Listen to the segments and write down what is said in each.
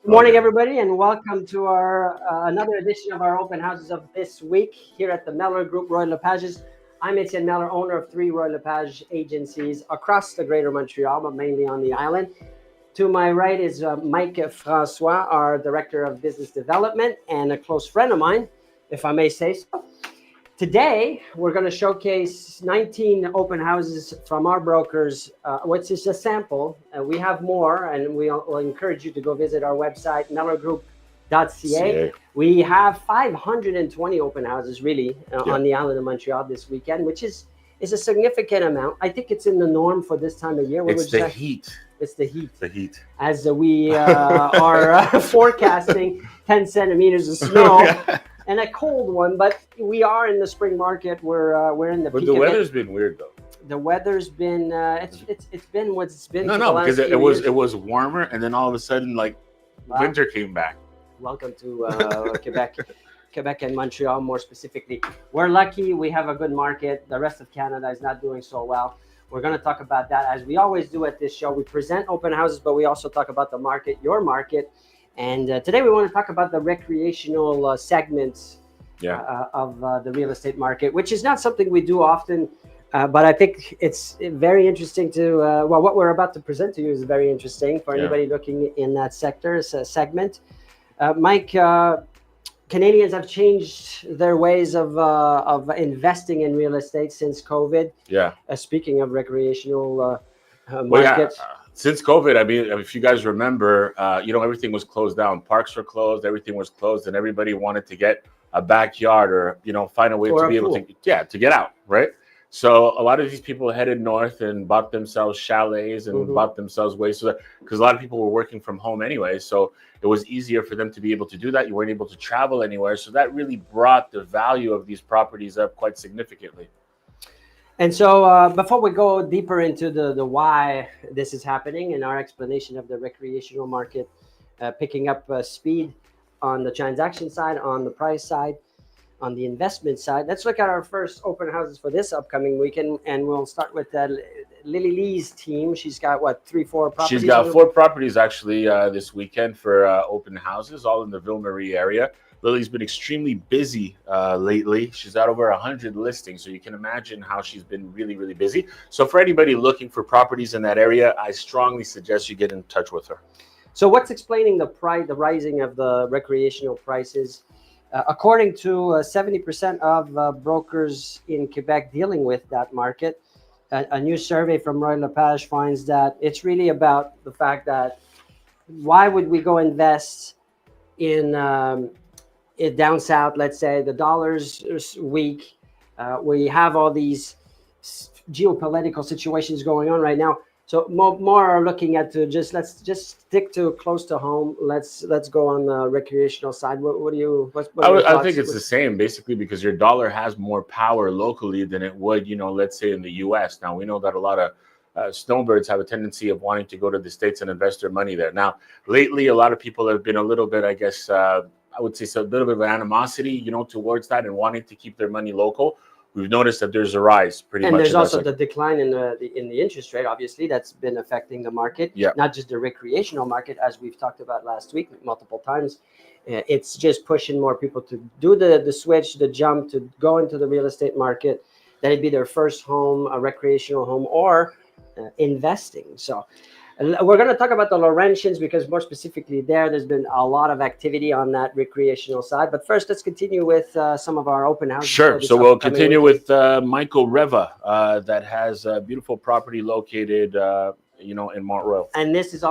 Good morning, everybody, and welcome to our another edition of our open houses of this week here at the Mellor Group LePages. I'm Etienne Mellor, owner of 3 LePage agencies across the greater Montreal, but mainly on the island. To my right is Mike François, our Director of Business Development and a close friend of mine, if I may say so. Today, we're going to showcase 19 open houses from our brokers, which is a sample. We have more, and we'll encourage you to go visit our website, mellorgroup.ca. We have 520 open houses, really, on the island of Montreal this weekend, which is a significant amount. I think it's in the norm for this time of year. It's the heat. It's the heat. The heat. As we are forecasting 10 centimeters of snow. And a cold one, but we are in the spring market. We're in the peak. But the weather's been weird though. The weather's been it's been what it's been. No, because it was warmer, and then all of a sudden, like winter came back. Welcome to Quebec and Montreal more specifically. We're lucky. We have a good market. The rest of Canada is not doing so well. We're going to talk about that as we always do at this show. We present open houses, but we also talk about the market, your market. And today we want to talk about the recreational segments of the real estate market, which is not something we do often, but I think it's very interesting to, what we're about to present to you is very interesting for anybody looking in that sector, segment. Mike, Canadians have changed their ways of investing in real estate since COVID. Yeah. Speaking of recreational markets. Since COVID, I mean, if you guys remember, everything was closed down. Parks were closed, everything was closed, and everybody wanted to get a backyard or, find a way to be able to get out, right? So a lot of these people headed north and bought themselves chalets and bought themselves ways because a lot of people were working from home anyway. So it was easier for them to be able to do that. You weren't able to travel anywhere. So that really brought the value of these properties up quite significantly. And so before we go deeper into the why this is happening and our explanation of the recreational market picking up speed on the transaction side, on the price side, on the investment side, let's look at our first open houses for this upcoming weekend. And we'll start with Lily Lee's team. She's got, 3-4 properties? She's got 4 properties actually this weekend for open houses, all in the Ville-Marie area. Lily's been extremely busy lately. She's got over 100 listings, so you can imagine how she's been really, really busy. So for anybody looking for properties in that area, I strongly suggest you get in touch with her. So what's explaining the rising of the recreational prices? According to 70% of brokers in Quebec dealing with that market, a new survey from LePage finds that it's really about the fact that why would we go invest in down south, let's say the dollar's weak. We have all these geopolitical situations going on right now. So more are looking at let's just stick to close to home. Let's go on the recreational side. What do you? I think it's the same basically because your dollar has more power locally than it would, let's say in the U.S. Now we know that a lot of snowbirds have a tendency of wanting to go to the States and invest their money there. Now lately, a lot of people have been a little bit, I guess. I would say a little bit of animosity, towards that and wanting to keep their money local. We've noticed that there's a rise pretty much. And there's also the decline in the interest rate, obviously, that's been affecting the market. Yeah. Not just the recreational market, as we've talked about last week multiple times. It's just pushing more people to do the switch, the jump, to go into the real estate market. That it'd be their first home, a recreational home, or investing. So we're going to talk about the Laurentians because more specifically there's been a lot of activity on that recreational side. But first, let's continue with some of our open houses. Sure. So we'll continue with Michael Reva that has a beautiful property located, in Montreal. And this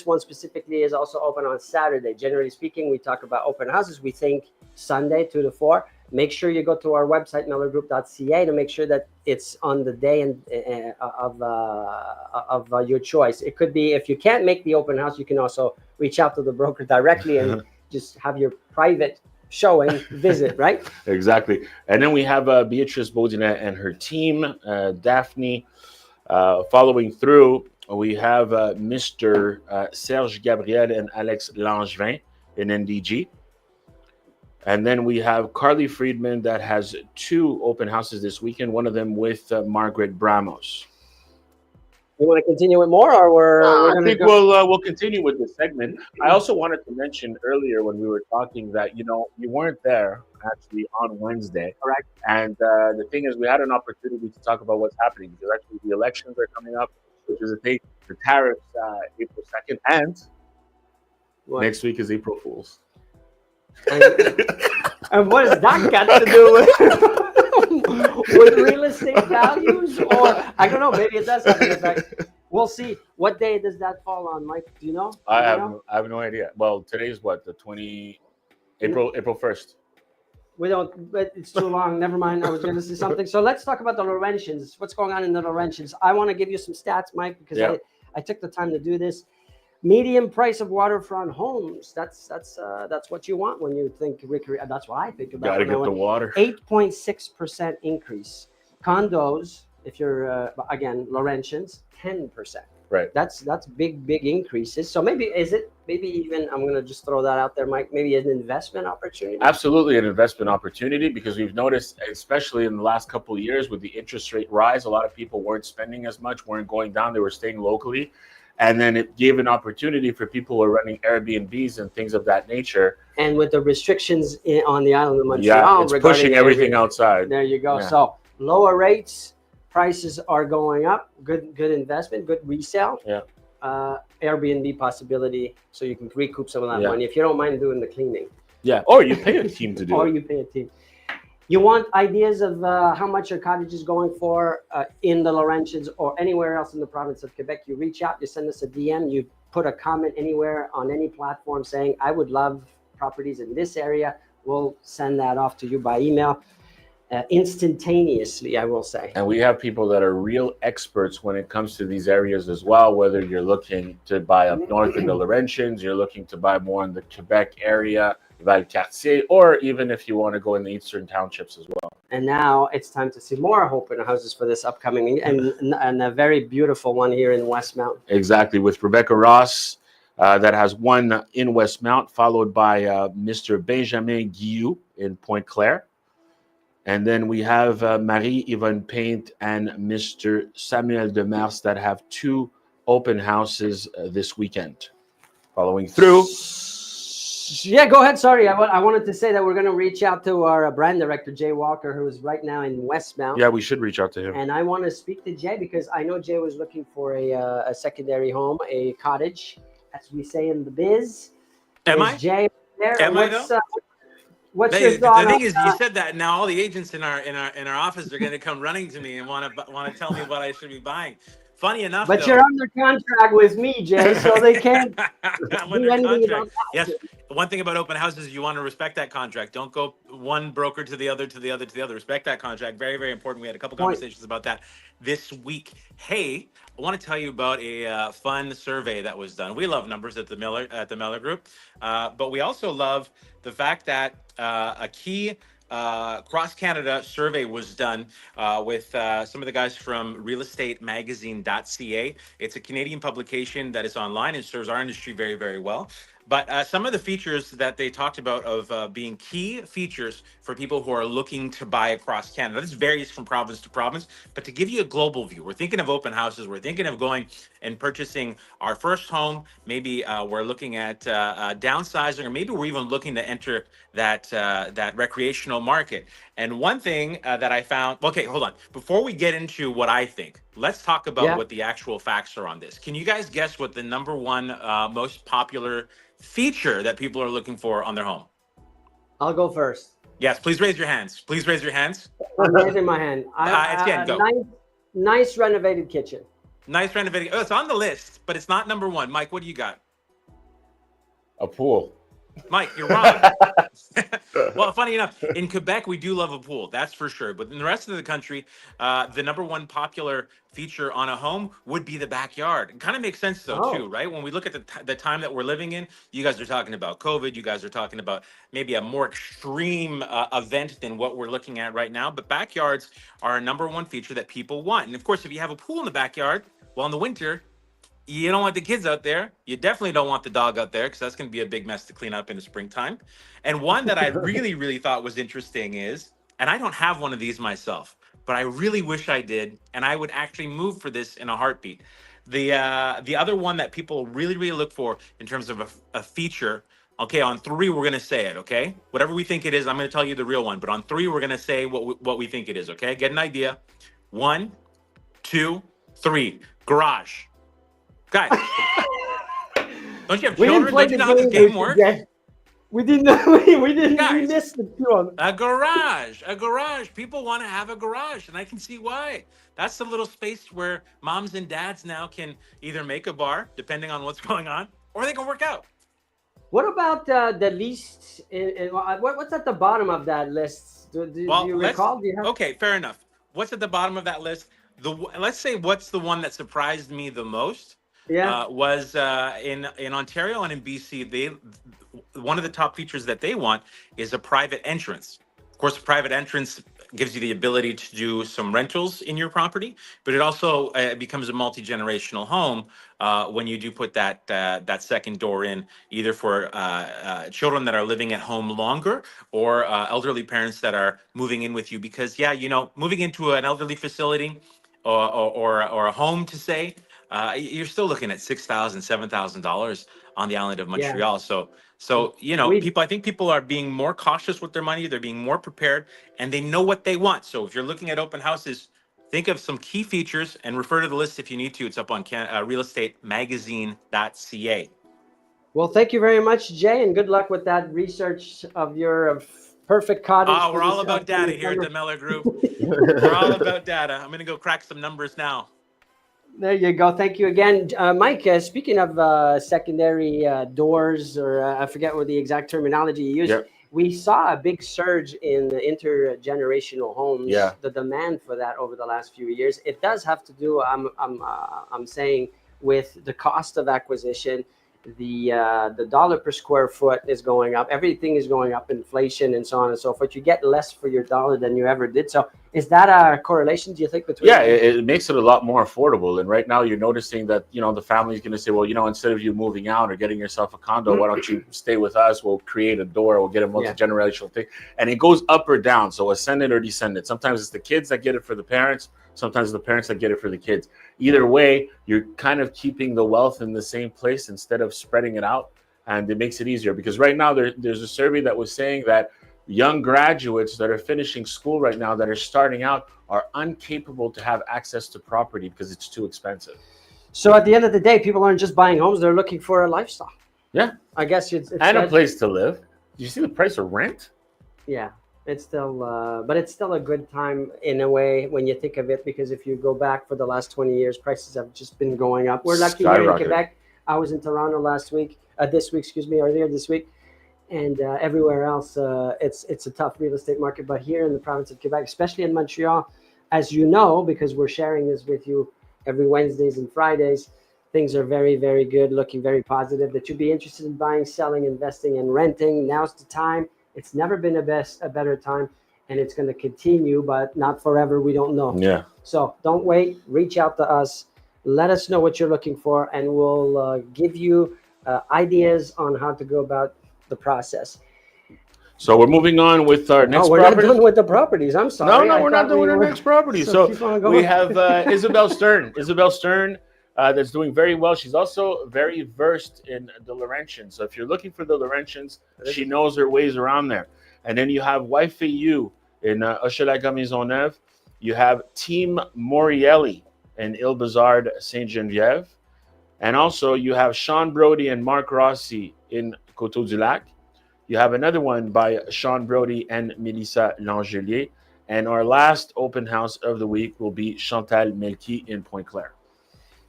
one specifically is also open on Saturday. Generally speaking, we talk about open houses. We think Sunday 2 to 4. Make sure you go to our website, mellorgroup.ca, to make sure that it's on the day of your choice. It could be if you can't make the open house, you can also reach out to the broker directly and just have your private showing visit, right? Exactly. And then we have Beatrice Beaudinet and her team, Daphne, following through We have Mr. Serge Gabriel and Alex Langevin in NDG. And then we have Carly Friedman that has 2 open houses this weekend, one of them with Margaret Bramos. You want to continue with more, or we're I think we'll continue with this segment. I also wanted to mention earlier when we were talking that you weren't there actually on Wednesday, correct? And the thing is, we had an opportunity to talk about what's happening because actually the elections are coming up, which is the tariffs April 2nd, and next week is April Fool's. And what does that got to do with real estate values? Or I don't know, maybe it does have an effect. We'll see. What day does that fall on, Mike? Do you know? I have no idea. Well, today's what, the April 1st. We don't, but it's too long. Never mind. I was going to say something. So let's talk about the Laurentians. What's going on in the Laurentians? I want to give you some stats, Mike, because I took the time to do this. Median price of waterfront homes. That's what you want when you think recreation. That's what I think about. Got to get the water. 8.6% increase. Condos, if you're again Laurentians, 10%. Right. That's big increases. So maybe even I'm going to just throw that out there, Mike. Maybe an investment opportunity. Absolutely, an investment opportunity because we've noticed, especially in the last couple of years, with the interest rate rise, a lot of people weren't spending as much, weren't going down. They were staying locally. And then it gave an opportunity for people who are running Airbnbs and things of that nature. And with the restrictions on the island of Montreal, it's pushing everything outside. There you go. Yeah. So lower rates, prices are going up. Good investment, good resale. Yeah. Airbnb possibility, so you can recoup some of that money if you don't mind doing the cleaning. Yeah. Or you pay a team to do it. Or you pay a team. You want ideas of how much your cottage is going for in the Laurentians or anywhere else in the province of Quebec, you reach out, you send us a DM, you put a comment anywhere on any platform saying, I would love properties in this area. We'll send that off to you by email instantaneously, I will say. And we have people that are real experts when it comes to these areas as well, whether you're looking to buy up north in the Laurentians, you're looking to buy more in the Quebec area, Valcartier, or even if you want to go in the eastern townships as well. And now it's time to see more open houses for this upcoming and a very beautiful one here in Westmount. Exactly, with Rebecca Ross that has one in Westmount, followed by Mr. Benjamin Guillou in Pointe Claire. And then we have Marie-Yvonne Paint and Mr. Samuel Demers that have 2 open houses this weekend. Following through. Yeah, go ahead. Sorry, I wanted to say that we're going to reach out to our brand director, Jay Walker, who is right now in Westmount. Yeah, we should reach out to him. And I want to speak to Jay because I know Jay was looking for a secondary home, a cottage, as we say in the biz. Am I? Jay there? Am I though? What's your thought? The thing is, you said that. Now all the agents in our office are going to come running to me and want to tell me what I should be buying. Funny enough, but though, you're under contract with me, Jay, so they can't I'm under contract. Yes. One thing about open houses is you want to respect that contract. Don't go one broker to the other, to the other, to the other. Respect that contract. Very, very important. We had a couple conversations about that this week. Hey, I want to tell you about a fun survey that was done. We love numbers at the Mellor Group, but we also love the fact that a key cross Canada survey was done with some of the guys from realestatemagazine.ca. It's a Canadian publication that is online and serves our industry very, very well. But some of the features that they talked about of being key features for people who are looking to buy across Canada. This varies from province to province, but to give you a global view, we're thinking of open houses. We're thinking of going and purchasing our first home. Maybe we're looking at downsizing, or maybe we're even looking to enter that recreational market. And one thing that I found, okay, hold on. Before we get into what I think, let's talk about what the actual facts are on this. Can you guys guess what the number one most popular feature that people are looking for on their home? I'll go first. Yes, please raise your hands. Please raise your hands. I'm raising my hand. Etienne, go. Nice renovated kitchen. Nice renovated. Oh, it's on the list, but it's not number one. Mike, what do you got? A pool. Mike, you're wrong. Well, funny enough, in Quebec, we do love a pool. That's for sure. But in the rest of the country, the number one popular feature on a home would be the backyard. It kind of makes sense, though, too, right? When we look at the time that we're living in, you guys are talking about COVID. You guys are talking about maybe a more extreme event than what we're looking at right now. But backyards are a number one feature that people want. And, of course, if you have a pool in the backyard, well, in the winter, You don't want the kids out there. You definitely don't want the dog out there because that's going to be a big mess to clean up in the springtime. And one that I really, really thought was interesting is, and I don't have one of these myself, but I really wish I did, and I would actually move for this in a heartbeat. The other one that people really, really look for in terms of a feature. Okay, on 3 we're going to say it. Okay, whatever we think it is, I'm going to tell you the real one. But on 3 we're going to say what we think it is. Okay, get an idea. 1, 2, 3. Garage. Guys, don't you have children? Don't you know how this game works? We didn't. We didn't. Guys, we missed the one. A garage. A garage. People want to have a garage, and I can see why. That's the little space where moms and dads now can either make a bar, depending on what's going on, or they can work out. What about the least? What's at the bottom of that list? Do you recall? Okay, fair enough. What's at the bottom of that list? Let's say what's the one that surprised me the most. Was in Ontario and in BC, one of the top features that they want is a private entrance. Of course, a private entrance gives you the ability to do some rentals in your property, but it also becomes a multi-generational home when you do put that second door in, either for children that are living at home longer or elderly parents that are moving in with you. Because moving into an elderly facility or a home to say, you're still looking at $6,000, $7,000 on the island of Montreal. I think people are being more cautious with their money. They're being more prepared, and they know what they want. So if you're looking at open houses, think of some key features and refer to the list if you need to. It's up on realestatemagazine.ca. Well, thank you very much, Jay, and good luck with that research of your perfect cottage. Oh, we're all about data here at the Mellor Group. We're all about data. I'm going to go crack some numbers now. There you go. Thank you again, Mike. Speaking of secondary doors, or I forget what the exact terminology you used, we saw a big surge in the intergenerational homes. Yeah. The demand for that over the last few years. It does have to do, I'm saying, with the cost of acquisition. The dollar per square foot is going up. Everything is going up, inflation and so on and so forth. You get less for your dollar than you ever did. So is that a correlation, do you think, between? Yeah, it makes it a lot more affordable. And right now you're noticing that, the family's going to say, well, instead of you moving out or getting yourself a condo, why don't you stay with us? We'll create a door. We'll get a multi-generational thing. And it goes up or down. So ascendant or descendant. Sometimes it's the kids that get it for the parents. Sometimes the parents that get it for the kids. Either way, you're kind of keeping the wealth in the same place instead of spreading it out. And it makes it easier because right now there's a survey that was saying that young graduates that are finishing school right now that are starting out are incapable to have access to property because it's too expensive. So at the end of the day, people aren't just buying homes. They're looking for a lifestyle. Yeah. I guess it's and a place to live. Do you see the price of rent? Yeah. It's still, but it's still a good time in a way when you think of it, because if you go back for the last 20 years, prices have just been going up. We're lucky here in Quebec. I was in Toronto earlier this week, and everywhere else, it's a tough real estate market. But here in the province of Quebec, especially in Montreal, as you know, because we're sharing this with you every Wednesdays and Fridays, things are very, very good, looking very positive. That you'd be interested in buying, selling, investing, and renting. Now's the time. It's never been a better time, and it's going to continue, but not forever. We don't know. Yeah. So don't wait. Reach out to us. Let us know what you're looking for, and we'll give you ideas on how to go about the process. So we're moving on with our next property. We're not done with the properties. I'm sorry. No, we're not doing our next property. So we have Isabel Stern. Isabel Stern. That's doing very well. She's also very versed in the Laurentians. So if you're looking for the Laurentians, she knows her ways around there. And then you have YFU in Hochelaga Maisonneuve. You have Team Morielli in Ile-Bizard Sainte-Geneviève. And also you have Sean Brody and Mark Rossi in Coteau-du-Lac. You have another one by Sean Brody and Melissa Langelier. And our last open house of the week will be Chantal Melki in Pointe-Claire.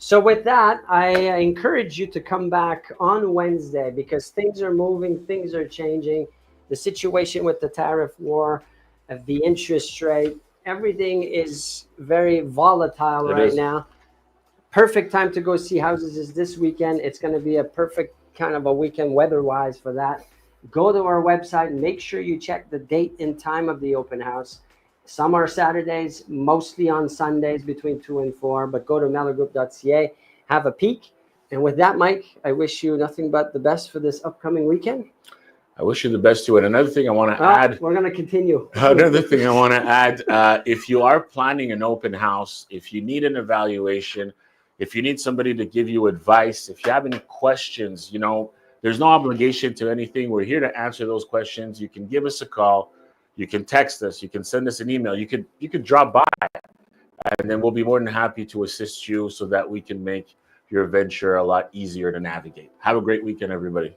So with that, I encourage you to come back on Wednesday, because things are moving, things are changing. The situation with the tariff war, the interest rate, everything is very volatile right now. Perfect time to go see houses is this weekend. It's going to be a perfect kind of a weekend weather-wise for that. Go to our website. Make sure you check the date and time of the open house. Some are Saturdays, mostly on Sundays between 2 and 4, but go to mellorgroup.ca, have a peek. And with that, Mike, I wish you nothing but the best for this upcoming weekend. I wish you the best too. And another thing I want to add. We're going to continue. Another thing I want to add, if you are planning an open house, if you need an evaluation, if you need somebody to give you advice, if you have any questions, there's no obligation to anything. We're here to answer those questions. You can give us a call. You can text us. You can send us an email. You could drop by, and then we'll be more than happy to assist you so that we can make your venture a lot easier to navigate. Have a great weekend, everybody.